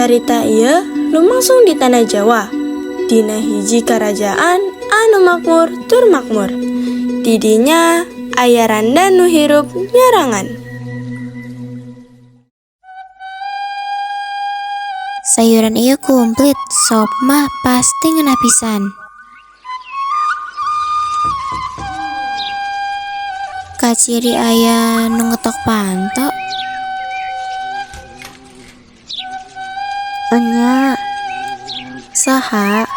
Carita ieu lumangsung di tanah Jawa. Dina hiji karajaan anu makmur tur makmur. Didinya aya randa nu hirup nyarangan. Sayuran ieu komplit, sop mah pasti ngena pisan. Kaciri aya nu ngetok panto. Enya, saha?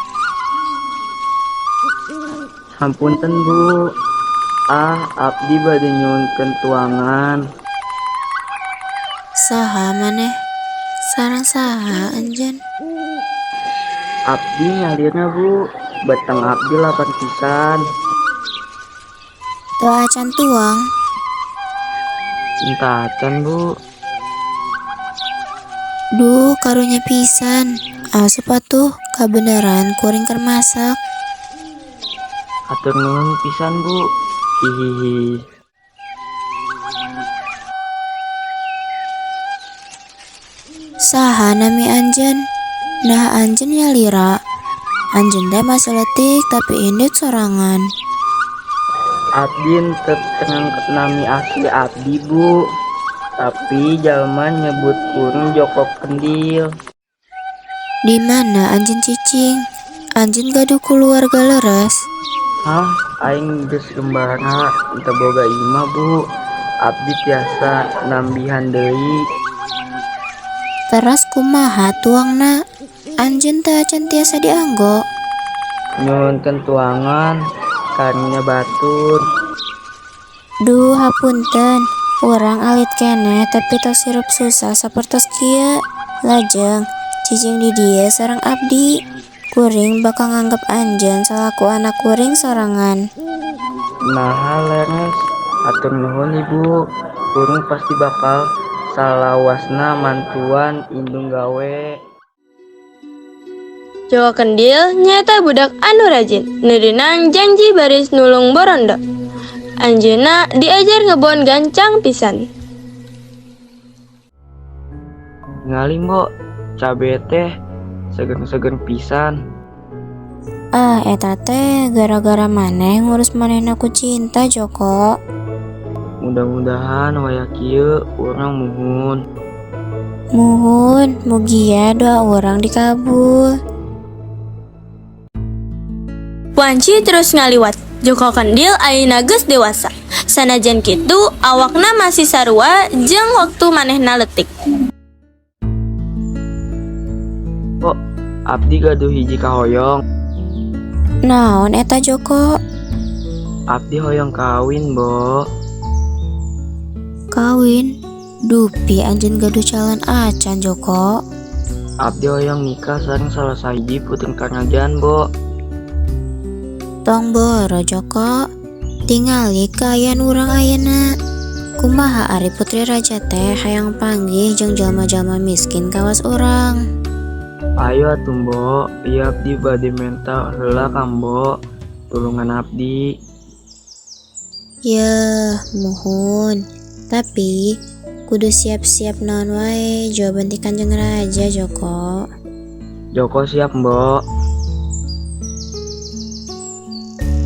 Hampunten Bu, abdi bade nyuhunkeun tuangan. Saha maneh? Sareng saha anjeun? Abdi nyalirna Bu, beteng abdi 8 pisan. Teu acan tuang. Cintacan Bu, Duh, karunya pisan. Asup atuh, kabeneran kuring keur masak. atur nuhun pisan Bu. Hihihi. Saha nami anjeun? Nah anjeun nyalira. Anjeun teh masih leutik tapi indit sorangan. Abdi teu tenang nami asli abdi Bu, tapi jalma nyebut kuring Joko Kendil. Di mana anjeun cicing? Anjeun gaduh keluarga leres. Hah, aing geus gembara teu boga imah Bu. Abdi tiasa nambihan deui. Teras kumaha tuangna? Anjeun teh acan tiasa dianggo. Nyuhunkeun tuangan, karunya batur. Duh hapunten, urang alit keneh tapi tos hirup susah sapertos kieu. Lajeng, cicing di dieu sareng abdi. Kuring bakal nganggep anjeun salaku anak kuring sorangan. Nah leres, atur nuhun Ibu. Kuring pasti bakal salawasna mantuan indung gawe. Joko Kendil nyaeta budak anu rajin, neureunang janji baris nulung borondo. Anjeunna diajar ngebon gancang pisan. Ngali Mbok, cabe teh segen-segen pisan. Eta teh gara-gara maneh ngurus manehna ku cinta Joko. Mudah-mudahan waya kieu urang muhun. Muhun, mugia doa orang dikabul. Wanci terus ngaliwat. Joko Kendil ayeuna geus dewasa. Sanajan kitu awakna masih sarua jeung waktu manehna leutik. Kok abdi gaduh hiji kahoyong. Naon eta Joko? Abdi hoyong kawin, Mbok. Kawin? Dupi anjeun gaduh calon acan Joko. Abdi hoyong nikah sareng salah sahiji putri karajaan, Mbok. Tong boro Joko. Tingali kaayaan urang ayeuna. Kumaha ari putri raja teh hayang panggih jeung jalma-jalma miskin kawas urang. Ayo atuh Mbok, ieu abdi bade menta heula ka Mbok. Tulungan abdi. Yeuh, muhun. Tapi kudu siap-siap naon wae jawaban ti Kanjeng Raja Joko. Joko siap, Mbok.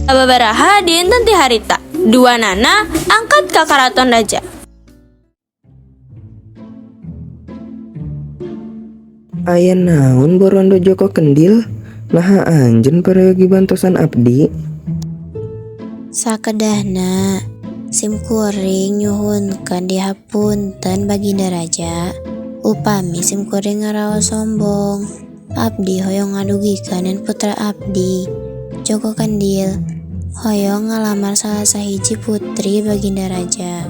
Sababaraha dinten ti harita, duanana angkat ka karaton raja. Aya naon borondo Joko Kendil? Naha anjeun parayogi bantosan abdi? Sakedahna sim kuring nyuhunkeun dihapunten Baginda Raja. Upami sim kuring ngaraos sombong, abdi hoyong ngadugikeun putra abdi. Joko Kendil hoyong ngalamar salah sahiji putri Baginda Raja.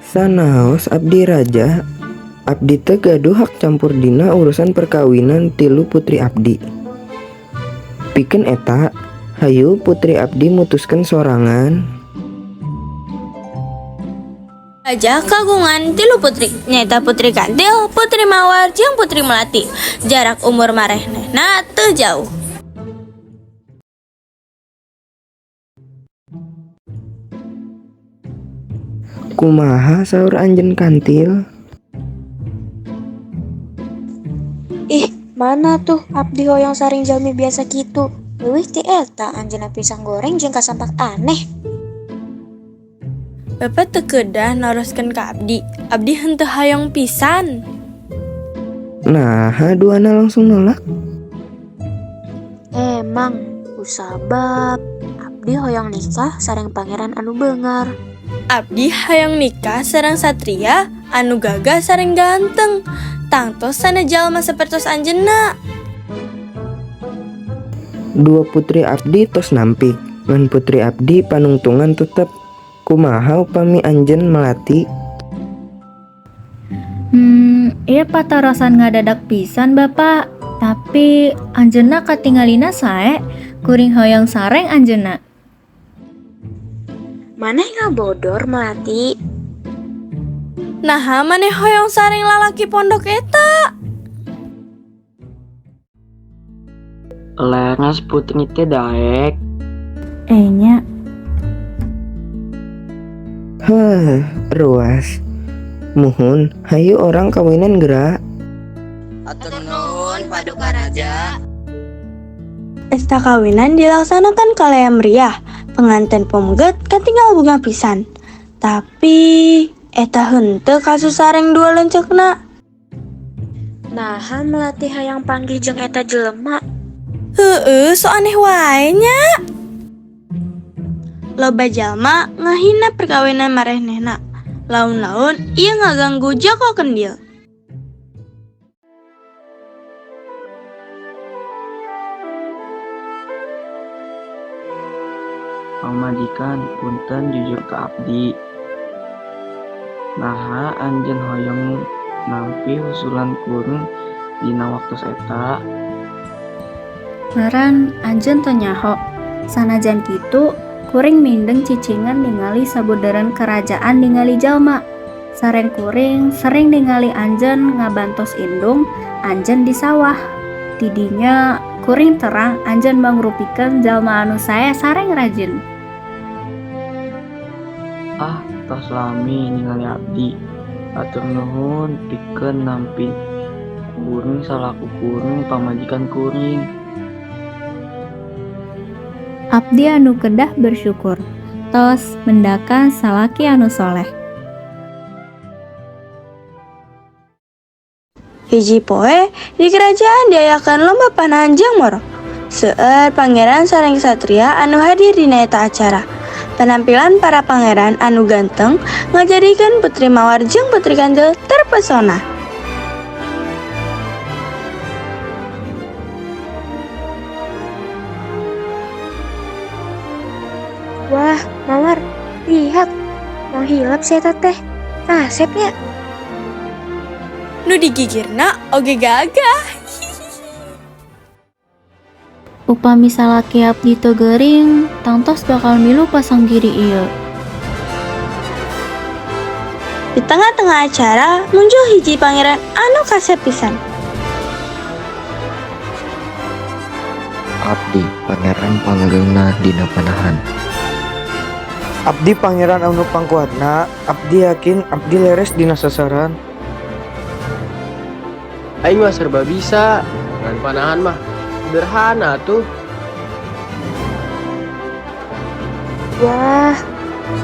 Sanaos abdi raja? Abdi teh gaduh hak campur dina urusan perkawinan tilu putri abdi. Pikeun eta, hayu putri abdi mutuskeun sorangan. Raja kagungan tilu putri, nyaeta Putri Kantil, Putri Mawar, jeung Putri Melati. Jarak umur marenehna teu jauh. Kumaha saur anjeun Kantil? Mana tuh abdi hoyong saring jalmi biasa gitu. Leuwih ti eta anjeunna pisang goreng jeung kasampak aneh. Bapak teu kedah naroskeun ka abdi. Abdi henteu hayong pisan. Nah, duana langsung nolak. Emang usabab abdi hoyong nikah sareng pangeran anu beungar. Abdi hayang nikah sareng satria anu gagah sareng ganteng. Tangtos sana jalma sapertos anjeunna. Dua putri abdi tos nampi, ngan putri abdi panungtungan tetep. Kumaha upami anjeun melati? Ieu patorosan ngadadak pisan Bapak. Tapi anjeunna katingalina sae, kuring hoyong sareng anjeunna. Maneh ngabodor melati. Naha maneh hoyong sareng lalaki pondok eta? Lengas putri teh daek. Nya, Hah, ruas. Muhun, hayu orang kawinan gerak. Pesta kawinan dilaksanakan kalaya meriah. Pengantin pomget katinggal bunga pisan. Tapi eta henteu kasus sareng dua lencekna. Naha melati hayang panggih jeung eta jelema. Heueuh, so aneh wae nya. Loba jalma ngahina perkawinan marehnehna. Laun-laun ieu ngaganggu Joko Kendil. Pamajikan punten jujur ke abdi. Naha anjeun hoyong nampi usulan kuring dina waktu eta. ngaran anjeun teu nyaho. Sanajan kitu, kuring mindeng cicingan ningali sabudaran kerajaan ningali jalma. Sareng kuring sering ningali anjeun ngabantos indung anjeun di sawah. Tidinya kuring terang anjeun mangrupikeun jalma anu sae sareng rajin. Tos lami ningali abdi. Atur nuhun pikeun nampi kuring salaku kuring pamajikan kuring. Abdi anu kedah bersyukur, tos mendakan salaki anu soleh. Hiji poe di kerajaan diayakeun lomba panahan jeung moro. Seueur pangeran sareng satria anu hadir dina eta acara. Penampilan para pangeran anu ganteng ngajadikeun putri mawar jeung putri kandel terpesona. Wah, Mawar, lihat. Mau hilap si eta teh. Asepnya. Nu digigirna oge gagah. Upami salaki abdi teu geuring, tangtos bakal milu pasang giri ieu. Di tengah-tengah acara muncul hiji pangeran anu kasep pisan. Abdi pangeran panggeungna dina panahan. Abdi pangeran anu pangkuatna, abdi yakin abdi leres dina sasaran. Aing mah serba bisa. Ngan panahan mah sederhana tuh. Wah,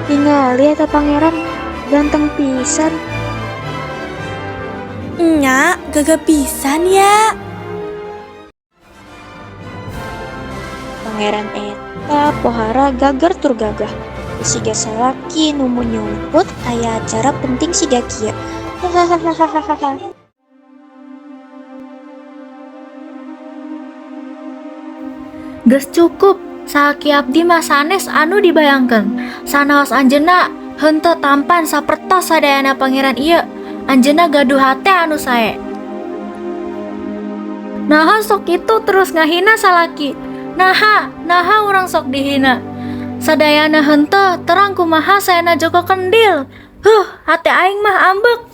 tingali eta pangeran ganteng pisan. Nya, gagah pisan ya. Pangeran eta pohara gagar tur gagah. Siga salaki nu mun nyumput aya acara penting siga kieu. Hahaha. Geus cukup, salaki abdi mah sanes anu dibayangkeun. Sanaos anjeunna henteu tampan sapertos sadayana pangeran ieu. Anjeunna gaduh hate anu sae. Naha sok itu terus ngahina salaki. Naha urang sok dihina. Sadayana henteu terang kumaha saena Joko Kendil. Hate aing mah ambek.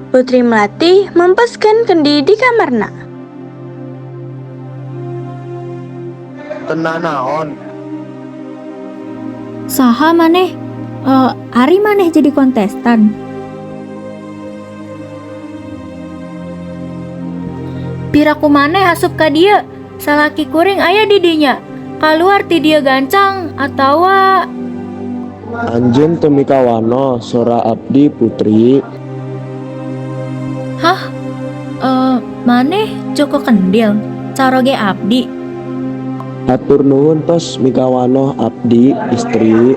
Putri Melati mempeskeun kendi di kamarna. Tenang naon. Saha maneh? Ari maneh jadi kontestan. Piraku maneh asup ka dieu. Salaki kuring aya di dinya. Kaluar ti dieu gancang atawa Anjeun teu mikawano sora abdi putri. hah? Maneh Joko Kendil. Caroge abdi. Hatur nuhun tos mikawano abdi istri.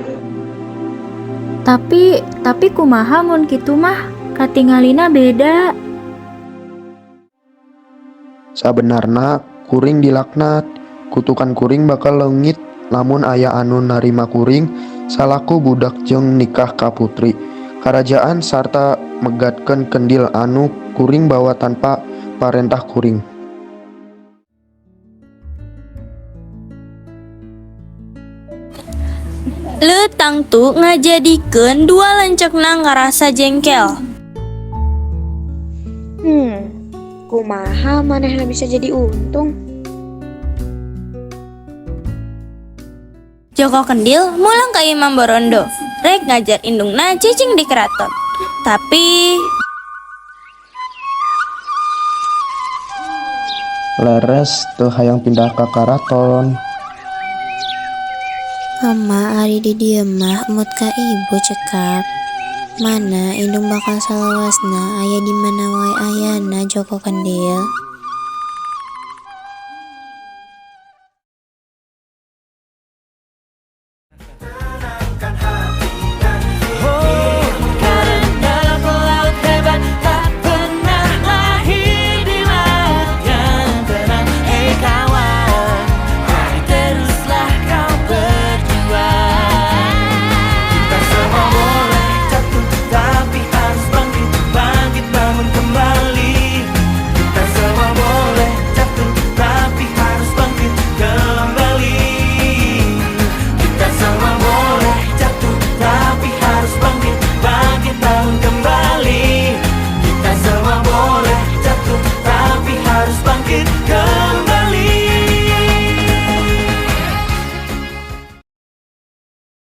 Tapi kumaha mun kitu mah? Katingalina beda. Sabenarna kuring dilaknat, kutukan kuring bakal leungit lamun aya anu narima kuring salaku budak jeung nikah ka putri karajaan sarta megatkeun kendil anu kuring bawa tanpa parentah kuring. Leutang tu ngajadikeun dua lencekna ngarasa jengkel. Kumaha manehna bisa jadi untung? Joko Kendil mulang ka Imam Borondo, rek ngajar indungna cicing di keraton. Tapi Leres teu hayang pindah ka karaton. Mama ari di dieu mah emut ka ibu cekap. Mana indung bakal salawasna aya di mana wae ayana Joko Kendil.